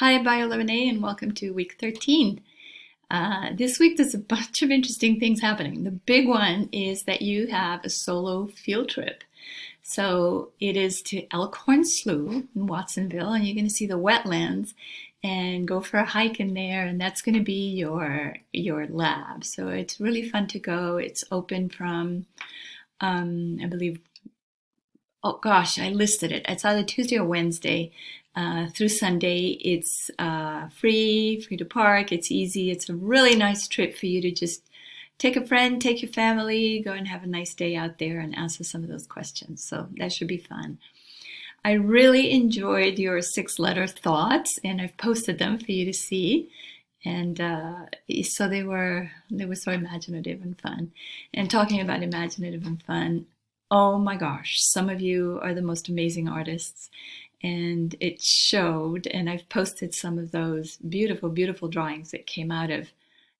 Hi, Bio11A, and welcome to week 13. This week there's a bunch of interesting things happening. The big one is that you have a solo field trip. So it is to Elkhorn Slough in Watsonville, and you're going to see the wetlands and go for a hike in there, and that's going to be your lab. So it's really fun to go. It's open from, I believe, oh gosh, I listed it. It's either Tuesday or Wednesday through Sunday. It's free to park. It's easy. It's a really nice trip for you to just take a friend, take your family, go and have a nice day out there and answer some of those questions. So that should be fun. I really enjoyed your 6-letter thoughts, and I've posted them for you to see. And so they were so imaginative and fun. And talking about imaginative and fun, oh my gosh, some of you are the most amazing artists, and it showed. And I've posted some of those beautiful, beautiful drawings that came out of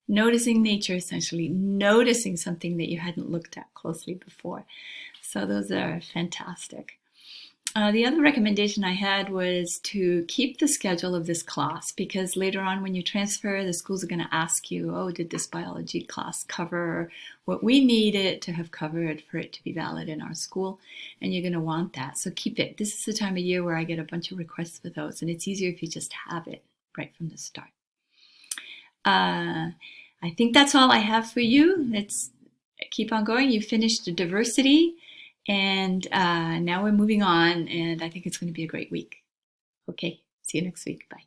noticing nature, essentially noticing something that you hadn't looked at closely before. So those are fantastic. The other recommendation I had was to keep the schedule of this class, because later on when you transfer, the schools are going to ask you, oh, did this biology class cover what we need it to have covered for it to be valid in our school? And you're going to want that. So keep it. This is the time of year where I get a bunch of requests for those, and it's easier if you just have it right from the start. I think that's all I have for you. Let's keep on going. You finished the diversity. And now we're moving on, and I think it's going to be a great week. Okay, see you next week. Bye.